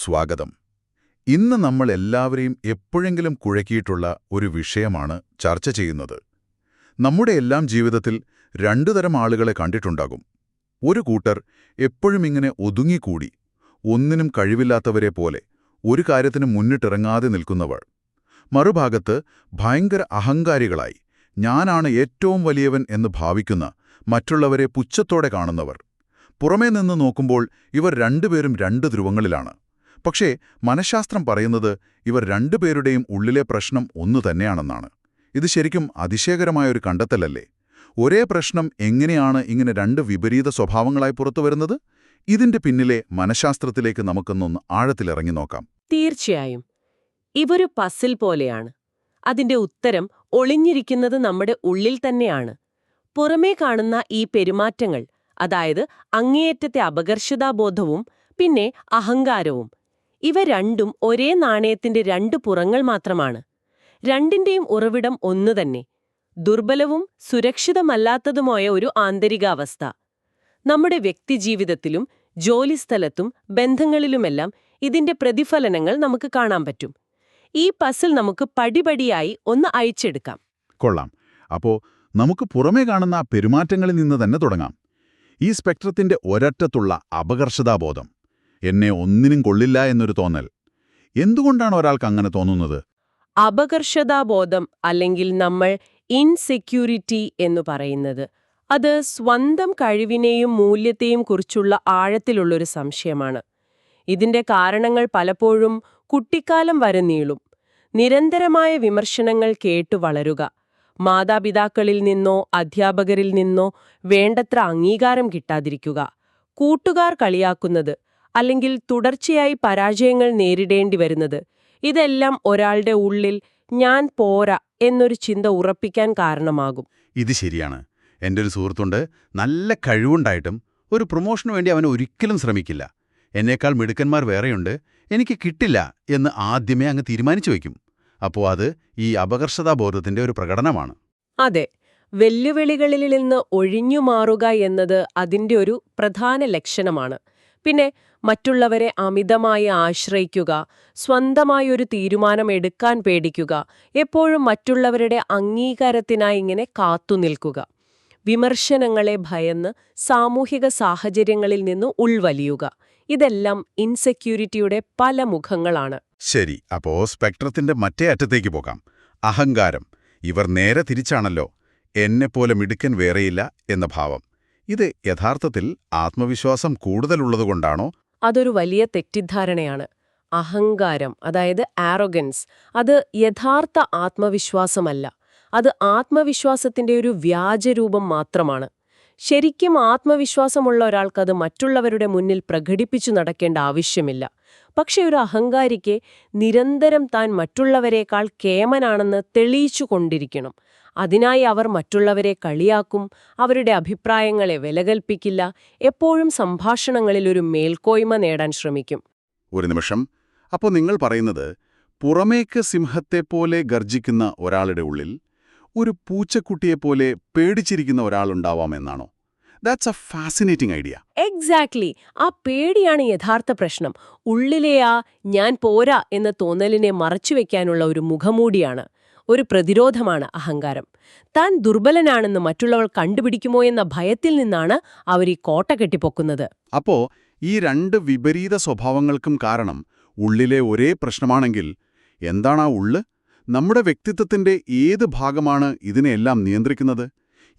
സ്വാഗതം. ഇന്ന് നമ്മൾ എല്ലാവരെയും എപ്പോഴെങ്കിലും കുഴക്കിയിട്ടുള്ള ഒരു വിഷയമാണ് ചർച്ച ചെയ്യുന്നത്. നമ്മുടെ എല്ലാം ജീവിതത്തിൽ രണ്ടു തരം ആളുകളെ കണ്ടിട്ടുണ്ടാകും. ഒരു കൂട്ടർ എപ്പോഴും ഇങ്ങനെ ഒതുങ്ങിക്കൂടി, ഒന്നിനും കഴിവില്ലാത്തവരെ പോലെ ഒരു കാര്യത്തിന് മുന്നിട്ടിറങ്ങാതെ നിൽക്കുന്നവർ. മറുഭാഗത്ത് ഭയങ്കര അഹങ്കാരികളായി, ഞാനാണ് ഏറ്റവും വലിയവൻ എന്ന് ഭാവിക്കുന്ന, മറ്റുള്ളവരെ പുച്ഛത്തോടെ കാണുന്നവർ. പുറമേ നിന്ന് നോക്കുമ്പോൾ ഇവർ രണ്ടുപേരും രണ്ട് ധ്രുവങ്ങളിലാണ്. പക്ഷേ മനഃശാസ്ത്രം പറയുന്നത് ഇവർ രണ്ടുപേരുടെയും ഉള്ളിലെ പ്രശ്നം ഒന്നു തന്നെയാണെന്നാണ്. ഇത് ശരിക്കും അതിശയകരമായൊരു കണ്ടെത്തലല്ലേ? ഒരേ പ്രശ്നം എങ്ങനെയാണ് ഇങ്ങനെ രണ്ട് വിപരീത സ്വഭാവങ്ങളായി പുറത്തുവരുന്നത്? ഇതിന്റെ പിന്നിലെ മനഃശാസ്ത്രത്തിലേക്ക് നമുക്കൊന്നൊന്ന് ആഴത്തിലിറങ്ങി നോക്കാം. തീർച്ചയായും. ഇവൊരു പസിൽ പോലെയാണ്. അതിന്റെ ഉത്തരം ഒളിഞ്ഞിരിക്കുന്നത് നമ്മുടെ ഉള്ളിൽ തന്നെയാണ്. പുറമേ കാണുന്ന ഈ പെരുമാറ്റങ്ങൾ, അതായത് അങ്ങേയറ്റത്തെ അപകർഷതാബോധവും പിന്നെ അഹങ്കാരവും, ഇവ രണ്ടും ഒരേ നാണയത്തിന്റെ രണ്ട് പുറങ്ങൾ മാത്രമാണ്. രണ്ടിന്റെയും ഉറവിടം ഒന്നുതന്നെ: ദുർബലവും സുരക്ഷിതമല്ലാത്തതുമായ ഒരു ആന്തരികാവസ്ഥ. നമ്മുടെ വ്യക്തിജീവിതത്തിലും ജോലിസ്ഥലത്തും ബന്ധങ്ങളിലുമെല്ലാം ഇതിന്റെ പ്രതിഫലനങ്ങൾ നമുക്ക് കാണാൻ പറ്റും. ഈ പസിൽ നമുക്ക് പടിപടിയായി ഒന്ന് അയച്ചെടുക്കാം. കൊള്ളാം. അപ്പോ നമുക്ക് പുറമേ കാണുന്ന ആ പെരുമാറ്റങ്ങളിൽ നിന്ന് തന്നെ തുടങ്ങാം. ഈ സ്പെക്ട്രത്തിന്റെ ഒരറ്റത്തുള്ള അപകർഷതാബോധം, എന്നെ ഒന്നിനും കൊള്ളില്ല എന്നൊരു തോന്നൽ. എന്തുകൊണ്ടാണ് ഒരാൾക്ക് അങ്ങനെ തോന്നുന്നത്? അപകർഷതാബോധം, അല്ലെങ്കിൽ നമ്മൾ ഇൻസെക്യൂരിറ്റി എന്ന് പറയുന്നത്, അത് സ്വന്തം കഴിവിനെയും മൂല്യത്തെയും കുറിച്ചുള്ള ആഴത്തിലുള്ളൊരു സംശയമാണ്. ഇതിന്റെ കാരണങ്ങൾ പലപ്പോഴും കുട്ടിക്കാലം വരെ നീളും. നിരന്തരമായ വിമർശനങ്ങൾ കേട്ടു വളരുക, മാതാപിതാക്കളിൽ നിന്നോ അധ്യാപകരിൽ നിന്നോ വേണ്ടത്ര അംഗീകാരം കിട്ടാതിരിക്കുക, കൂട്ടുകാർ കളിയാക്കുന്നത്, അല്ലെങ്കിൽ തുടർച്ചയായി പരാജയങ്ങൾ നേരിടേണ്ടി വരുന്നത്, ഇതെല്ലാം ഒരാളുടെ ഉള്ളിൽ ഞാൻ പോരാ എന്നൊരു ചിന്ത ഉറപ്പിക്കാൻ കാരണമാകും. ഇത് ശരിയാണ്. എൻ്റെ ഒരു സുഹൃത്തുണ്ട്, നല്ല കഴിവുണ്ടായിട്ടും ഒരു പ്രൊമോഷനു വേണ്ടി അവൻ ഒരിക്കലും ശ്രമിക്കില്ല. എന്നേക്കാൾ മിടുക്കന്മാർ വേറെയുണ്ട്, എനിക്ക് കിട്ടില്ല എന്ന് ആദ്യമേ അങ്ങ് തീരുമാനിച്ചു വയ്ക്കും. അപ്പോൾ അത് ഈ അപകർഷതാബോധത്തിന്റെ ഒരു പ്രകടനമാണ്. അതെ, വെല്ലുവിളികളിൽ നിന്ന് ഒഴിഞ്ഞുമാറുക എന്നത് അതിന്റെ ഒരു പ്രധാന ലക്ഷണമാണ്. പിന്നെ മറ്റുള്ളവരെ അമിതമായി ആശ്രയിക്കുക, സ്വന്തമായൊരു തീരുമാനം എടുക്കാൻ പേടിക്കുക, എപ്പോഴും മറ്റുള്ളവരുടെ അംഗീകാരത്തിനായി ഇങ്ങനെ കാത്തുനിൽക്കുക, വിമർശനങ്ങളെ ഭയന്ന് സാമൂഹിക സാഹചര്യങ്ങളിൽ നിന്ന് ഉൾവലിയുക, ഇതെല്ലാം ഇൻസെക്യൂരിറ്റിയുടെ പല മുഖങ്ങളാണ്. ശരി, അപ്പോ സ്പെക്ട്രത്തിന്റെ മറ്റേ അറ്റത്തേക്ക് പോകാം. അഹങ്കാരം. ഇവർ നേരെ തിരിച്ചാണല്ലോ. എന്നെപ്പോലെ മിടുക്കൻ വേറെയില്ല എന്ന ഭാവം. ഇത് യഥാർത്ഥത്തിൽ ആത്മവിശ്വാസം കൂടുതലുള്ളതുകൊണ്ടാണോ? അതൊരു വലിയ തെറ്റിദ്ധാരണയാണ്. അഹങ്കാരം, അതായത് ആരോഗൻസ്, അത് യഥാർത്ഥ ആത്മവിശ്വാസമല്ല. അത് ആത്മവിശ്വാസത്തിന്റെ ഒരു വ്യാജരൂപം മാത്രമാണ്. ശരിക്കും ആത്മവിശ്വാസമുള്ള ഒരാൾക്കത് മറ്റുള്ളവരുടെ മുന്നിൽ പ്രകടിപ്പിച്ചു നടക്കേണ്ട ആവശ്യമില്ല. പക്ഷെ ഒരു അഹങ്കാരിക്ക് നിരന്തരം താൻ മറ്റുള്ളവരെക്കാൾ കേമനാണെന്ന് തെളിയിച്ചു കൊണ്ടിരിക്കണം. അതിനായി അവർ മറ്റുള്ളവരെ കളിയാക്കും, അവരുടെ അഭിപ്രായങ്ങളെ വിലകൽപ്പിക്കില്ല, എപ്പോഴും സംഭാഷണങ്ങളിൽ ഒരു മേൽക്കോയ്മ നേടാൻ ശ്രമിക്കും. ഒരു നിമിഷം. അപ്പോൾ നിങ്ങൾ പറയുന്നത്, പുറമേക്ക് സിംഹത്തെപ്പോലെ ഗർജിക്കുന്ന ഒരാളുടെ ഉള്ളിൽ ഒരു പൂച്ചക്കുട്ടിയെപ്പോലെ പേടിച്ചിരിക്കുന്ന ഒരാളുണ്ടാവാമെന്നാണോ? That's a fascinating idea. Exactly. ആ പേടിയാണ് യഥാർത്ഥ പ്രശ്നം. ഉള്ളിലെ ആ ഞാൻ പോരാ എന്ന തോന്നലിനെ മറച്ചുവെക്കാനുള്ള ഒരു മുഖമൂടിയാണ്, ഒരു പ്രതിരോധമാണ് അഹങ്കാരം. താൻ ദുർബലനാണെന്ന് മറ്റുള്ളവർ കണ്ടുപിടിക്കുമോ എന്ന ഭയത്തിൽ നിന്നാണ് അവർ ഈ കോട്ട കെട്ടിപ്പൊക്കുന്നത്. അപ്പോ ഈ രണ്ട് വിപരീത സ്വഭാവങ്ങൾക്കും കാരണം ഉള്ളിലെ ഒരേ പ്രശ്നമാണെങ്കിൽ, എന്താണാ ഉള്ള്? നമ്മുടെ വ്യക്തിത്വത്തിന്റെ ഏത് ഭാഗമാണ് ഇതിനെയെല്ലാം നിയന്ത്രിക്കുന്നത്?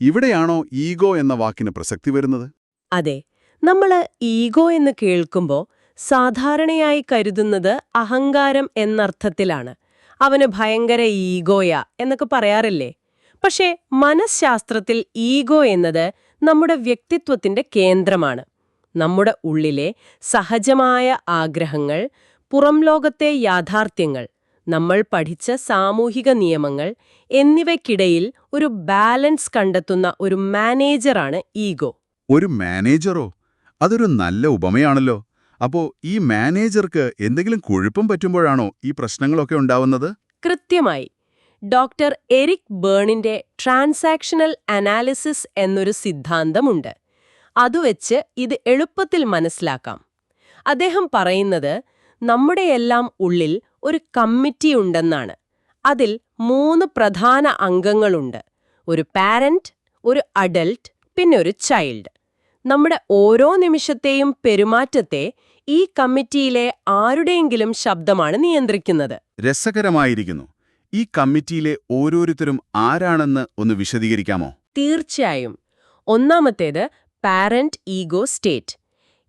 ഇവിടെയാണോ ഈഗോ എന്ന വാക്കിന് പ്രസക്തി വരുന്നത്? അതെ, നമ്മൾ ഈഗോ എന്ന് കേൾക്കുമ്പോൾ സാധാരണയായി കരുതുന്നത് അഹങ്കാരം എന്നർത്ഥത്തിലാണ്. അവന് ഭയങ്കര ഈഗോയാ എന്നൊക്കെ പറയാറില്ലേ? പക്ഷേ മനഃശാസ്ത്രത്തിൽ ഈഗോ എന്നത് നമ്മുടെ വ്യക്തിത്വത്തിന്റെ കേന്ദ്രമാണ്. നമ്മുടെ ഉള്ളിലെ സഹജമായ ആഗ്രഹങ്ങൾ, പുറം ലോകത്തെ യാഥാർത്ഥ്യങ്ങൾ, നമ്മൾ പഠിച്ച സാമൂഹിക നിയമങ്ങൾ എന്നിവയ്ക്കിടയിൽ ഒരു ബാലൻസ് കണ്ടെത്തുന്ന ഒരു മാനേജറാണ് ഈഗോ. ഒരു മാനേജറോ? അതൊരു നല്ല ഉപമയാണല്ലോ. അപ്പോ ഈ മാനേജർക്ക് എന്തെങ്കിലും കുഴപ്പം പറ്റുമ്പോഴാണോ ഈ പ്രശ്നങ്ങളൊക്കെ ഉണ്ടാവുന്നത്? കൃത്യമായി. ഡോക്ടർ എരിക് ബേണിന്റെ ട്രാൻസാക്ഷണൽ അനാലിസിസ് എന്നൊരു സിദ്ധാന്തമുണ്ട്. അതുവെച്ച് ഇത് എളുപ്പത്തിൽ മനസ്സിലാക്കാം. അദ്ദേഹം പറയുന്നത്, നമ്മുടെയെല്ലാം ഉള്ളിൽ ഒരു കമ്മിറ്റി ഉണ്ടെന്നാണ്. അതിൽ 3 പ്രധാന അംഗങ്ങളുണ്ട്. ഒരു പാരന്റ്, ഒരു അഡൽട്ട്, പിന്നെ ഒരു ചൈൽഡ്. നമ്മുടെ ഓരോ നിമിഷത്തെയും പെരുമാറ്റത്തെ ഈ കമ്മിറ്റിയിലെ ആരുടെയെങ്കിലും ശബ്ദമാണ് നിയന്ത്രിക്കുന്നത്. രസകരമായിരിക്കുന്നു. ഈ കമ്മിറ്റിയിലെ ഓരോരുത്തരും ആരാണെന്ന് ഒന്ന് വിശദീകരിക്കാമോ? തീർച്ചയായും. ഒന്നാമത്തേത് പാരന്റ് ഈഗോ സ്റ്റേറ്റ്.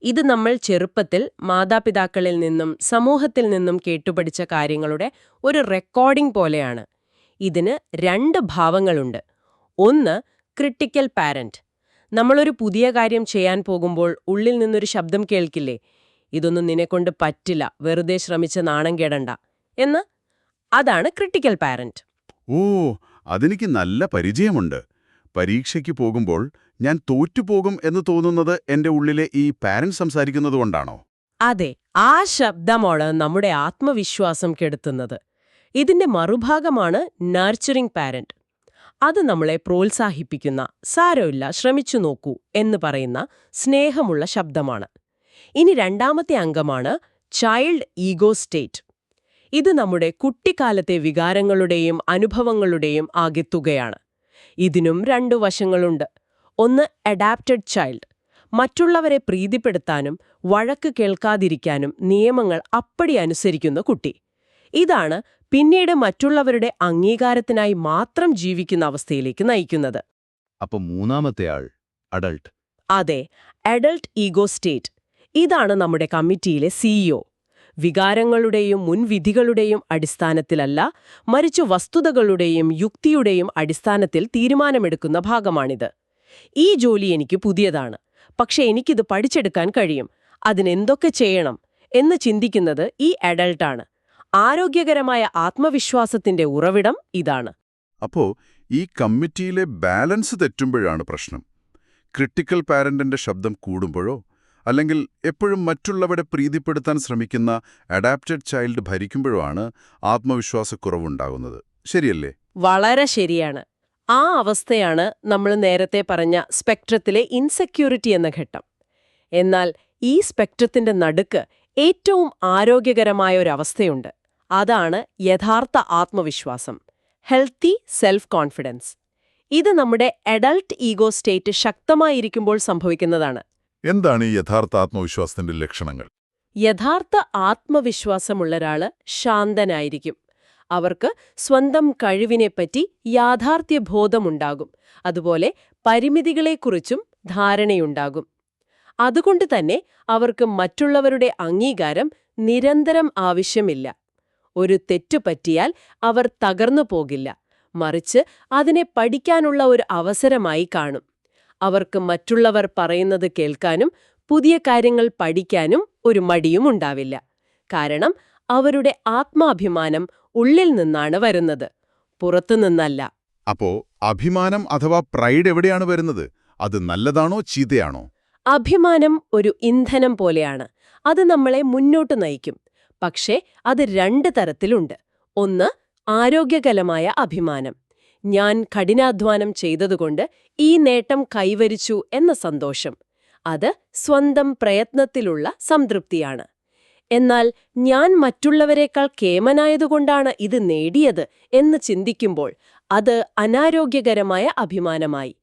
ഇത് നമ്മൾ ചെറുപ്പത്തിൽ മാതാപിതാക്കളിൽ നിന്നും സമൂഹത്തിൽ നിന്നും കേട്ടുപഠിച്ച കാര്യങ്ങളുടെ ഒരു റെക്കോർഡിംഗ് പോലെയാണ്. ഇതിന് 2 ഭാവങ്ങളുണ്ട്. ഒന്ന്, ക്രിട്ടിക്കൽ പാരന്റ്. നമ്മളൊരു പുതിയ കാര്യം ചെയ്യാൻ പോകുമ്പോൾ ഉള്ളിൽ നിന്നൊരു ശബ്ദം കേൾക്കില്ലേ, ഇതൊന്നും നിന്നെക്കൊണ്ട് പറ്റില്ല, വെറുതെ ശ്രമിച്ച് നാണം കെടണ്ട എന്ന്. അതാണ് ക്രിട്ടിക്കൽ പാരന്റ്. ഓ, അതെനിക്ക് നല്ല പരിചയമുണ്ട്. പരീക്ഷയ്ക്ക് പോകുമ്പോൾ ഞാൻ തോറ്റുപോകും എന്ന് തോന്നുന്നത് എന്റെ ഉള്ളിലെ ഈ പാരന്റ് സംസാരിക്കുന്നതുകൊണ്ടാണോ? അതെ, ആ ശബ്ദമാണ് നമ്മുടെ ആത്മവിശ്വാസം കെടുത്തുന്നത്. ഇതിന്റെ മറുഭാഗമാണ് നർച്ചറിംഗ് പാരന്റ്. അത് നമ്മളെ പ്രോത്സാഹിപ്പിക്കുന്ന, സാരമില്ല ശ്രമിച്ചു നോക്കൂ എന്ന് പറയുന്ന സ്നേഹമുള്ള ശബ്ദമാണ്. ഇനി രണ്ടാമത്തെ അംഗമാണ് ചൈൽഡ് ഈഗോ സ്റ്റേറ്റ്. ഇത് നമ്മുടെ കുട്ടിക്കാലത്തെ വികാരങ്ങളുടെയും അനുഭവങ്ങളുടെയും ആകെത്തുകയാണ്. ഇതിനും 2 വശങ്ങളുണ്ട്. ഒന്ന്, അഡാപ്റ്റഡ് ചൈൽഡ്. മറ്റുള്ളവരെ പ്രീതിപ്പെടുത്താനും വഴക്ക് കേൾക്കാതിരിക്കാനും നിയമങ്ങൾ അപ്പടി അനുസരിക്കുന്ന കുട്ടി. ഇതാണ് പിന്നീട് മറ്റുള്ളവരുടെ അംഗീകാരത്തിനായി മാത്രം ജീവിക്കുന്ന അവസ്ഥയിലേക്ക് നയിക്കുന്നത്. അപ്പൊ മൂന്നാമത്തെ ആൾ അഡൾട്ട്. അതെ, അഡൾട്ട് ഈഗോ സ്റ്റേറ്റ്. ഇതാണ് നമ്മുടെ കമ്മിറ്റിയിലെ സിഇഒ. വികാരങ്ങളുടെയും മുൻവിധികളുടെയും അടിസ്ഥാനത്തിലല്ല, മറിച്ച് വസ്തുതകളുടെയും യുക്തിയുടെയും അടിസ്ഥാനത്തിൽ തീരുമാനമെടുക്കുന്ന ഭാഗമാണിത്. ഈ ജോലി എനിക്ക് പുതിയതാണ്, പക്ഷെ എനിക്കിത് പഠിച്ചെടുക്കാൻ കഴിയും, അതിനെന്തൊക്കെ ചെയ്യണം എന്ന് ചിന്തിക്കുന്നത് ഈ അഡൾട്ടാണ്. ആരോഗ്യകരമായ ആത്മവിശ്വാസത്തിന്റെ ഉറവിടം ഇതാണ്. അപ്പോ ഈ കമ്മിറ്റിയിലെ ബാലൻസ് തെറ്റുമ്പോഴാണ് പ്രശ്നം. ക്രിട്ടിക്കൽ പാരന്റിന്റെ ശബ്ദം കൂടുമ്പോഴോ അല്ലെങ്കിൽ എപ്പോഴും മറ്റുള്ളവരെ പ്രീതിപ്പെടുത്താൻ ശ്രമിക്കുന്ന അഡാപ്റ്റഡ് ചൈൽഡ് ഭരിക്കുമ്പോഴോ ആണ് ആത്മവിശ്വാസക്കുറവുണ്ടാകുന്നത്. ശരിയല്ലേ? വളരെ ശരിയാണ്. ആ അവസ്ഥയാണ് നമ്മൾ നേരത്തെ പറഞ്ഞ സ്പെക്ട്രത്തിലെ ഇൻസെക്യൂരിറ്റി എന്ന ഘട്ടം. എന്നാൽ ഈ സ്പെക്ട്രത്തിന്റെ നടുക്ക് ഏറ്റവും ആരോഗ്യകരമായ ഒരവസ്ഥയുണ്ട്. അതാണ് യഥാർത്ഥ ആത്മവിശ്വാസം, ഹെൽത്തി സെൽഫ് കോൺഫിഡൻസ്. ഇത് നമ്മുടെ അഡൾട്ട് ഈഗോ സ്റ്റേറ്റ് ശക്തമായിരിക്കുമ്പോൾ സംഭവിക്കുന്നതാണ്. എന്താണ് ഈ യഥാർത്ഥ ആത്മവിശ്വാസത്തിന്റെ ലക്ഷണങ്ങൾ? യഥാർത്ഥ ആത്മവിശ്വാസമുള്ളൊരാള് ശാന്തനായിരിക്കും. അവർക്ക് സ്വന്തം കഴിവിനെപ്പറ്റി യാഥാർത്ഥ്യബോധമുണ്ടാകും. അതുപോലെ പരിമിതികളെക്കുറിച്ചും ധാരണയുണ്ടാകും. അതുകൊണ്ട് തന്നെ അവർക്ക് മറ്റുള്ളവരുടെ അംഗീകാരം നിരന്തരം ആവശ്യമില്ല. ഒരു തെറ്റു പറ്റിയാൽ അവർ തകർന്നു പോകില്ല, മറിച്ച് അതിനെ പഠിക്കാനുള്ള ഒരു അവസരമായി കാണും. അവർക്ക് മറ്റുള്ളവർ പറയുന്നത് കേൾക്കാനും പുതിയ കാര്യങ്ങൾ പഠിക്കാനും ഒരു മടിയും ഉണ്ടാവില്ല. കാരണം അവരുടെ ആത്മാഭിമാനം ഉള്ളിൽ നിന്നാണ് വരുന്നത്, പുറത്തുനിന്നല്ല. അപ്പോ അഭിമാനം അഥവാ പ്രൈഡ് എവിടെയാണ് വരുന്നത്? അത് നല്ലതാണോ ചീത്തയാണോ? അഭിമാനം ഒരു ഇന്ധനം പോലെയാണ്. അത് നമ്മളെ മുന്നോട്ട് നയിക്കും. പക്ഷേ അത് 2 തരത്തിലുണ്ട്. ഒന്ന്, ആരോഗ്യകരമായ അഭിമാനം. ഞാൻ കഠിനാധ്വാനം ചെയ്തതുകൊണ്ട് ഈ നേട്ടം കൈവരിച്ചു എന്ന സന്തോഷം. അത് സ്വന്തം പ്രയത്നത്തിലുള്ള സംതൃപ്തിയാണ്. എന്നാൽ ഞാൻ മറ്റുള്ളവരെക്കാൾ കേമനായതുകൊണ്ടാണ് ഇത് നേടിയത് എന്ന് ചിന്തിക്കുമ്പോൾ അത് അനാരോഗ്യകരമായ അഭിമാനമായി.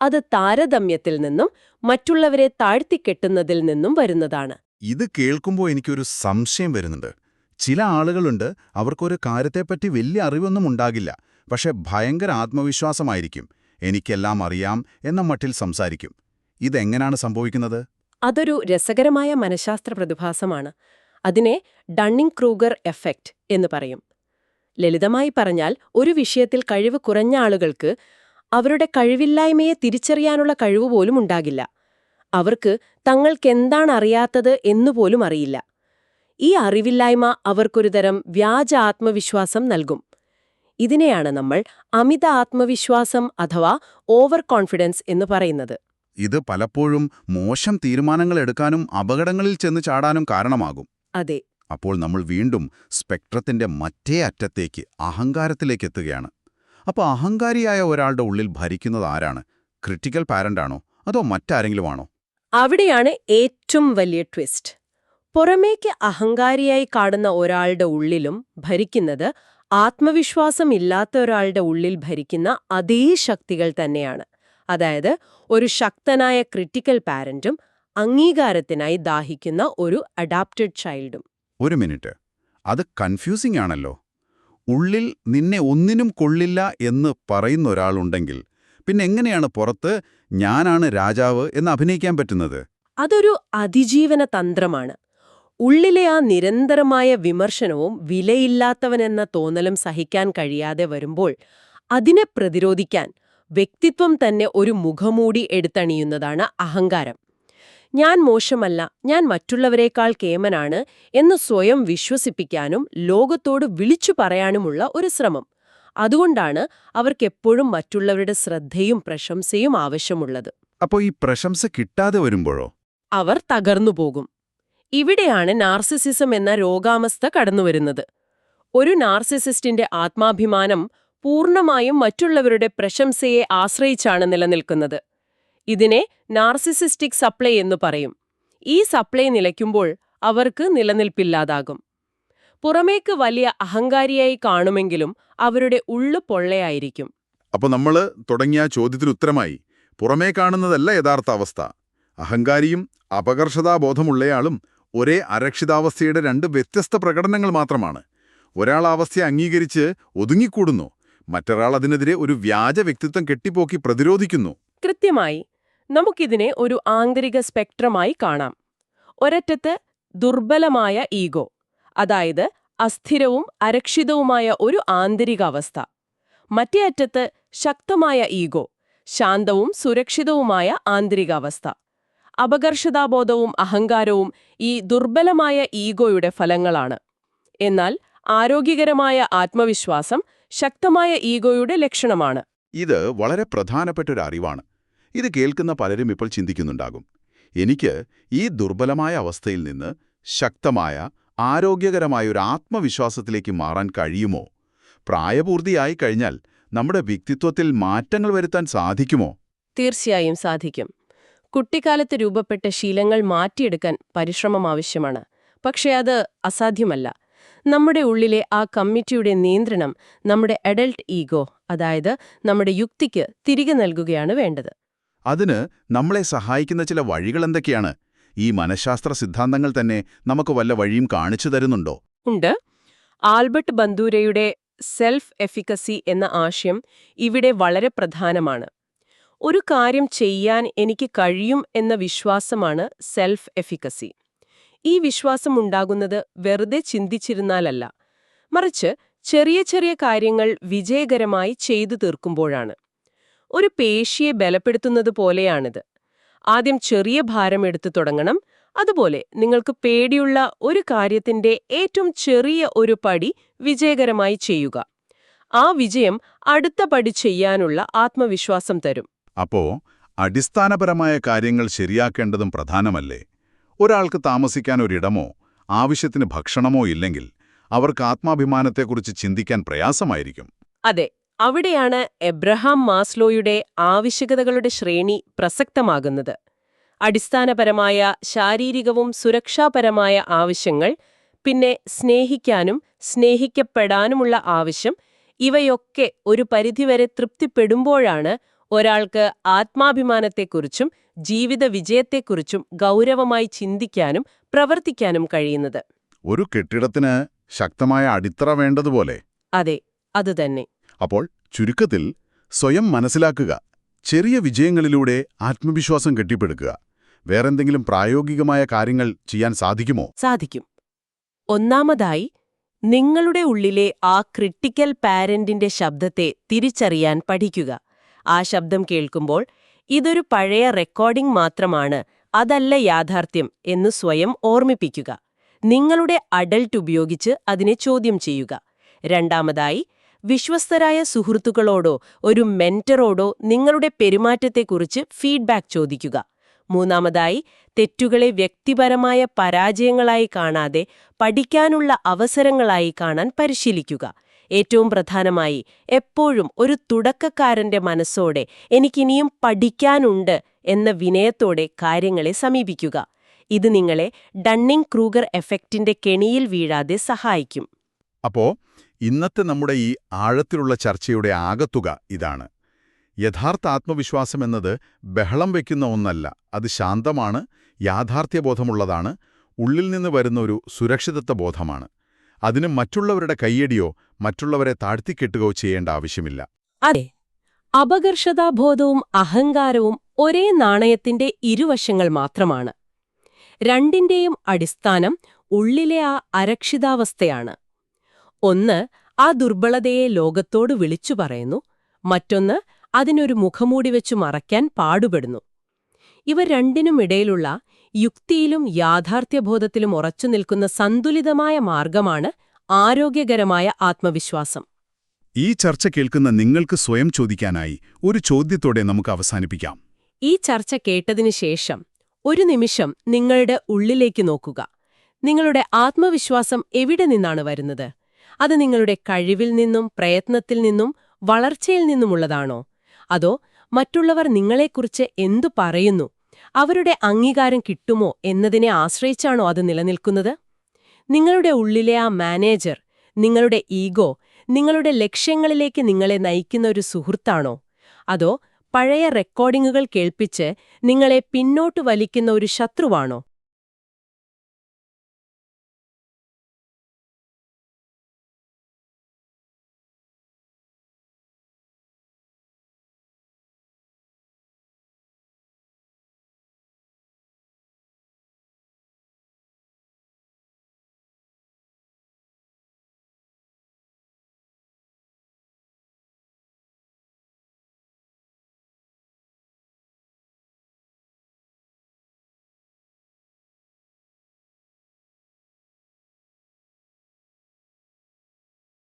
അത് താരതമ്യത്തിൽ നിന്നും മറ്റുള്ളവരെ താഴ്ത്തിക്കെട്ടുന്നതിൽ നിന്നും വരുന്നതാണ്. ഇത് കേൾക്കുമ്പോൾ എനിക്കൊരു സംശയം വരുന്നുണ്ട്. ചില ആളുകളുണ്ട്, അവർക്കൊരു കാര്യത്തെപ്പറ്റി വലിയ അറിവൊന്നും ഉണ്ടാകില്ല, പക്ഷെ ഭയങ്കര ആത്മവിശ്വാസമായിരിക്കും. എനിക്കെല്ലാം അറിയാം എന്ന മട്ടിൽ സംസാരിക്കും. ഇതെങ്ങനെയാണ് സംഭവിക്കുന്നത്? അതൊരു രസകരമായ മനഃശാസ്ത്ര പ്രതിഭാസമാണ്. അതിനെ ഡണ്ണിങ് ക്രൂഗർ എഫക്റ്റ് എന്ന് പറയും. ലളിതമായി പറഞ്ഞാൽ, ഒരു വിഷയത്തിൽ കഴിവ് കുറഞ്ഞ ആളുകൾക്ക് അവരുടെ കഴിവില്ലായ്മയെ തിരിച്ചറിയാനുള്ള കഴിവ് പോലും ഉണ്ടാകില്ല. അവർക്ക് തങ്ങൾക്കെന്താണ് അറിയാത്തത് എന്നുപോലും അറിയില്ല. ഈ അറിവില്ലായ്മ അവർക്കൊരുതരം വ്യാജ ആത്മവിശ്വാസം നൽകും. ഇതിനെയാണ് നമ്മൾ അമിത ആത്മവിശ്വാസം അഥവാ ഓവർ കോൺഫിഡൻസ് എന്ന് പറയുന്നത്. ഇത് പലപ്പോഴും മോശം തീരുമാനങ്ങൾ എടുക്കാനും അപകടങ്ങളിൽ ചെന്ന് ചാടാനും കാരണമാകും. അതെ. അപ്പോൾ നമ്മൾ വീണ്ടും സ്പെക്ട്രത്തിന്റെ മറ്റേ അറ്റത്തേക്ക്, അഹങ്കാരത്തിലേക്ക് എത്തുകയാണ്. അപ്പോൾ അഹങ്കാരിയായ ഒരാളുടെ ഉള്ളിൽ ഭരിക്കുന്നത് ആരാണ്? ക്രിട്ടിക്കൽ പാരന്റാണോ അതോ മറ്റാരെങ്കിലും ആണോ? അവിടെയാണ് ഏറ്റവും വലിയ ട്വിസ്റ്റ്. പുറമേക്ക് അഹങ്കാരിയായി കാണുന്ന ഒരാളുടെ ഉള്ളിലും ഭരിക്കുന്നത് ആത്മവിശ്വാസമില്ലാത്ത ഒരാളുടെ ഉള്ളിൽ ഭരിക്കുന്ന അതേ ശക്തികൾ തന്നെയാണ്. അതായത് ഒരു ശക്തനായ ക്രിട്ടിക്കൽ പാരന്റും അംഗീകാരത്തിനായി ദാഹിക്കുന്ന ഒരു അഡാപ്റ്റഡ് ചൈൽഡും. ഒരു മിനിറ്റ്, അത് കൺഫ്യൂസിംഗ് ആണല്ലോ. ഉള്ളിൽ നിന്നെ ഒന്നിനും കൊള്ളില്ല എന്ന് പറയുന്ന ഒരാളുണ്ടെങ്കിൽ പിന്നെ എങ്ങനെയാണ് പുറത്ത് ഞാനാണ് രാജാവ് എന്ന് അഭിനയിക്കാൻ പറ്റുന്നത്? അതൊരു അതിജീവന തന്ത്രമാണ്. ഉള്ളിലെ ആ നിരന്തരമായ വിമർശനവും വിലയില്ലാത്തവനെന്ന തോന്നലും സഹിക്കാൻ കഴിയാതെ വരുമ്പോൾ അതിനെ പ്രതിരോധിക്കാൻ വ്യക്തിത്വം തന്നെ ഒരു മുഖമൂടി എടുത്തണിയുന്നതാണ് അഹങ്കാരം. ഞാൻ മോശമല്ല, ഞാൻ മറ്റുള്ളവരെക്കാൾ കേമനാണ് എന്ന് സ്വയം വിശ്വസിപ്പിക്കാനും ലോകത്തോട് വിളിച്ചു പറയാനുമുള്ള ഒരു ശ്രമം. അതുകൊണ്ടാണ് അവർക്കെപ്പോഴും മറ്റുള്ളവരുടെ ശ്രദ്ധയും പ്രശംസയും ആവശ്യമുള്ളത്. അപ്പോൾ ഈ പ്രശംസ കിട്ടാതെ വരുമ്പോഴോ? അവർ തകർന്നുപോകും. ഇവിടെയാണ് നാർസിസിസം എന്ന രോഗാവസ്ഥ കടന്നുവരുന്നത്. ഒരു നാർസിസിസ്റ്റിന്റെ ആത്മാഭിമാനം പൂർണ്ണമായും മറ്റുള്ളവരുടെ പ്രശംസയെ ആശ്രയിച്ചാണ് നിലനിൽക്കുന്നത്. ഇതിനെ നാർസിസിസ്റ്റിക് സപ്ലൈ എന്ന് പറയും. ഈ സപ്ലൈ നിലയ്ക്കുമ്പോൾ അവർക്ക് നിലനിൽപ്പില്ലാതാകും. പുറമേക്ക് വലിയ അഹങ്കാരിയായി കാണുമെങ്കിലും അവരുടെ ഉള്ളു പൊള്ളയായിരിക്കും. അപ്പോൾ നമ്മൾ തുടങ്ങിയ ചോദ്യത്തിന് ഉത്തരമായി, പുറമേ കാണുന്നതല്ല യഥാർത്ഥ അവസ്ഥ. അഹങ്കാരിയും അപകർഷതാബോധമുള്ളയാളും ഒരേ അരക്ഷിതാവസ്ഥയുടെ രണ്ട് വ്യത്യസ്ത പ്രകടനങ്ങൾ മാത്രമാണ്. ഒരാൾ ആ അവസ്ഥയെ അംഗീകരിച്ച് ഒതുങ്ങിക്കൂടുന്നു, മറ്റൊരാൾ അതിനെതിരെ ഒരു വ്യാജ വ്യക്തിത്വം കെട്ടിപ്പോക്കി പ്രതിരോധിക്കുന്നു. കൃത്യമായി. നമുക്കിതിനെ ഒരു ആന്തരിക സ്പെക്ട്രമായി കാണാം. ഒരറ്റത്ത് ദുർബലമായ ഈഗോ, അതായത് അസ്ഥിരവും അരക്ഷിതവുമായ ഒരു ആന്തരിക അവസ്ഥ. മറ്റേ അറ്റത്ത് ശക്തമായ ഈഗോ, ശാന്തവും സുരക്ഷിതവുമായ ആന്തരിക അവസ്ഥ. അപകർഷതാബോധവും അഹങ്കാരവും ഈ ദുർബലമായ ഈഗോയുടെ ഫലങ്ങളാണ്. എന്നാൽ ആരോഗ്യകരമായ ആത്മവിശ്വാസം ശക്തമായ ഈഗോയുടെ ലക്ഷണമാണ്. ഇത് വളരെ പ്രധാനപ്പെട്ടൊരു അറിവാണ്. ഇത് കേൾക്കുന്ന പലരും ഇപ്പോൾ ചിന്തിക്കുന്നുണ്ടാകും, എനിക്ക് ഈ ദുർബലമായ അവസ്ഥയിൽ നിന്ന് ശക്തമായ ആരോഗ്യകരമായ ഒരു ആത്മവിശ്വാസത്തിലേക്ക് മാറാൻ കഴിയുമോ? പ്രായപൂർത്തിയായി കഴിഞ്ഞാൽ നമ്മുടെ വ്യക്തിത്വത്തിൽ മാറ്റങ്ങൾ വരുത്താൻ സാധിക്കുമോ? തീർച്ചയായും സാധിക്കും. കുട്ടിക്കാലത്ത് രൂപപ്പെട്ട ശീലങ്ങൾ മാറ്റിയെടുക്കാൻ പരിശ്രമം ആവശ്യമാണ്. പക്ഷേ അത് അസാധ്യമല്ല. നമ്മുടെ ഉള്ളിലെ ആ കമ്മിറ്റിയുടെ നിയന്ത്രണം നമ്മുടെ അഡൽട്ട് ഈഗോ, അതായത് നമ്മുടെ യുക്തിക്ക് തിരികെ നൽകുകയാണ് വേണ്ടത്. അതിന് നമ്മളെ സഹായിക്കുന്ന ചില വഴികൾ എന്തൊക്കെയാണ്? ഈ മനഃശാസ്ത്ര സിദ്ധാന്തങ്ങൾ തന്നെ നമുക്ക് വല്ല വഴിയും കാണിച്ചു തരുന്നുണ്ടോ? ഉണ്ട്. ആൽബർട്ട് ബന്ദൂരയുടെ സെൽഫ് എഫിക്കസി എന്ന ആശയം ഇവിടെ വളരെ പ്രധാനമാണ്. ഒരു കാര്യം ചെയ്യാൻ എനിക്ക് കഴിയും എന്ന വിശ്വാസമാണ് സെൽഫ് എഫിക്കസി. ഈ വിശ്വാസം ഉണ്ടാകുന്നത് വെറുതെ ചിന്തിച്ചിരുന്നാലല്ല, മറിച്ച് ചെറിയ ചെറിയ കാര്യങ്ങൾ വിജയകരമായി ചെയ്തു തീർക്കുമ്പോഴാണ്. ഒരു പേശിയെ ബലപ്പെടുത്തുന്നത് പോലെയാണിത്. ആദ്യം ചെറിയ ഭാരം എടുത്തു തുടങ്ങണം. അതുപോലെ നിങ്ങൾക്ക് പേടിയുള്ള ഒരു കാര്യത്തിന്റെ ഏറ്റവും ചെറിയ ഒരു പടി വിജയകരമായി ചെയ്യുക. ആ വിജയം അടുത്ത പടി ചെയ്യാനുള്ള ആത്മവിശ്വാസം തരും. അപ്പോ അടിസ്ഥാനപരമായ കാര്യങ്ങൾ ശരിയാക്കേണ്ടതും പ്രധാനമല്ലേ? ഒരാൾക്ക് താമസിക്കാൻ ഒരിടമോ ആവശ്യത്തിന് ഭക്ഷണമോ ഇല്ലെങ്കിൽ അവർക്ക് ആത്മാഭിമാനത്തെക്കുറിച്ച് ചിന്തിക്കാൻ പ്രയാസമായിരിക്കും. അതെ, അവിടെയാണ് എബ്രഹാം മാസ്ലോയുടെ ആവശ്യകതകളുടെ ശ്രേണി പ്രസക്തമാകുന്നത്. അടിസ്ഥാനപരമായ ശാരീരികവും സുരക്ഷാപരമായ ആവശ്യങ്ങൾ, പിന്നെ സ്നേഹിക്കാനും സ്നേഹിക്കപ്പെടാനുമുള്ള ആവശ്യം, ഇവയൊക്കെ ഒരു പരിധിവരെ തൃപ്തിപ്പെടുമ്പോഴാണ് ഒരാൾക്ക് ആത്മാഭിമാനത്തെക്കുറിച്ചും ജീവിത വിജയത്തെക്കുറിച്ചും ഗൗരവമായി ചിന്തിക്കാനും പ്രവർത്തിക്കാനും കഴിയുന്നത്. ഒരു കെട്ടിടത്തിന് ശക്തമായ അടിത്തറ വേണ്ടതുപോലെ. അതെ, അതുതന്നെ. അപ്പോൾ ചുരുക്കത്തിൽ സ്വയം മനസ്സിലാക്കുക, ചെറിയ വിജയങ്ങളിലൂടെ ആത്മവിശ്വാസം കെട്ടിപ്പടുക്കുക. വേറെന്തെങ്കിലും പ്രായോഗികമായ കാര്യങ്ങൾ ചെയ്യാൻ സാധിക്കുമോ? സാധിക്കും. ഒന്നാമതായി, നിങ്ങളുടെ ഉള്ളിലെ ആ ക്രിട്ടിക്കൽ പാരന്റിന്റെ ശബ്ദത്തെ തിരിച്ചറിയാൻ പഠിക്കുക. ആ ശബ്ദം കേൾക്കുമ്പോൾ ഇതൊരു പഴയ റെക്കോർഡിംഗ് മാത്രമാണ്, അതല്ല യാഥാർത്ഥ്യം എന്ന് സ്വയം ഓർമ്മിപ്പിക്കുക. നിങ്ങളുടെ അഡൽട്ട് ഉപയോഗിച്ച് അതിനെ ചോദ്യം ചെയ്യുക. രണ്ടാമതായി, വിശ്വസ്തരായ സുഹൃത്തുക്കളോടോ ഒരു മെന്ററോടോ നിങ്ങളുടെ പെരുമാറ്റത്തെക്കുറിച്ച് ഫീഡ്ബാക്ക് ചോദിക്കുക. മൂന്നാമതായി, തെറ്റുകളെ വ്യക്തിപരമായ പരാജയങ്ങളായി കാണാതെ പഠിക്കാനുള്ള അവസരങ്ങളായി കാണാൻ പരിശീലിക്കുക. ഏറ്റവും പ്രധാനമായി, എപ്പോഴും ഒരു തുടക്കക്കാരന്റെ മനസ്സോടെ എനിക്കിനിയും പഠിക്കാനുണ്ട് എന്ന വിനയത്തോടെ കാര്യങ്ങളെ സമീപിക്കുക. ഇത് നിങ്ങളെ ഡണ്ണിങ് ക്രൂഗർ എഫക്റ്റിന്റെ കെണിയിൽ വീഴാതെ സഹായിക്കും. അപ്പോ ഇന്നത്തെ നമ്മുടെ ഈ ആഴത്തിലുള്ള ചർച്ചയുടെ ആകത്തുക ഇതാണ്. യഥാർത്ഥ ആത്മവിശ്വാസം എന്നത് ബഹളം വയ്ക്കുന്ന ഒന്നല്ല. അത് ശാന്തമാണ്, യാഥാർത്ഥ്യബോധമുള്ളതാണ്, ഉള്ളിൽ നിന്ന് വരുന്ന ഒരു സുരക്ഷിതത്വ ബോധമാണ്. അതിന് മറ്റുള്ളവരുടെ കയ്യടിയോ മറ്റുള്ളവരെ താഴ്ത്തിക്കെട്ടുകയോ ചെയ്യേണ്ട ആവശ്യമില്ല. അതെ, അപകർഷതാബോധവും അഹങ്കാരവും ഒരേ നാണയത്തിന്റെ ഇരുവശങ്ങൾ മാത്രമാണ്. രണ്ടിന്റെയും അടിസ്ഥാനം ഉള്ളിലെ ആ അരക്ഷിതാവസ്ഥയാണ്. ഒന്ന് ആ ദുർബലതയെ ലോകത്തോട് വിളിച്ചു പറയുന്നു, മറ്റൊന്ന് അതിനൊരു മുഖമൂടി വെച്ചു മറയ്ക്കാൻ പാടുപെടുന്നു. ഇവ രണ്ടിനുമിടയിലുള്ള യുക്തിയിലും യാഥാർത്ഥ്യബോധത്തിലും ഉറച്ചു നിൽക്കുന്ന സന്തുലിതമായ മാർഗമാണ് ആരോഗ്യകരമായ ആത്മവിശ്വാസം. ഈ ചർച്ച കേൾക്കുന്ന നിങ്ങൾക്ക് സ്വയം ചോദിക്കാനായി ഒരു ചോദ്യത്തോടെ നമുക്ക് അവസാനിപ്പിക്കാം. ഈ ചർച്ച കേട്ടതിനു ശേഷം ഒരു നിമിഷം നിങ്ങളുടെ ഉള്ളിലേക്ക് നോക്കുക. നിങ്ങളുടെ ആത്മവിശ്വാസം എവിടെ നിന്നാണ് വരുന്നത്? അത് നിങ്ങളുടെ കഴിവിൽ നിന്നും, പ്രയത്നത്തിൽ നിന്നും, വളർച്ചയിൽ നിന്നുമുള്ളതാണോ? അതോ മറ്റുള്ളവർ നിങ്ങളെക്കുറിച്ച് എന്തു പറയുന്നു, അവരുടെ അംഗീകാരം കിട്ടുമോ എന്നതിനെ ആശ്രയിച്ചാണോ അത് നിലനിൽക്കുന്നത്? നിങ്ങളുടെ ഉള്ളിലെ ആ മാനേജർ, നിങ്ങളുടെ ഈഗോ, നിങ്ങളുടെ ലക്ഷ്യങ്ങളിലേക്ക് നിങ്ങളെ നയിക്കുന്ന ഒരു സുഹൃത്താണോ? അതോ പഴയ റെക്കോർഡിംഗുകൾ കേൾപ്പിച്ച് നിങ്ങളെ പിന്നോട്ട് വലിക്കുന്ന ഒരു ശത്രുവാണോ?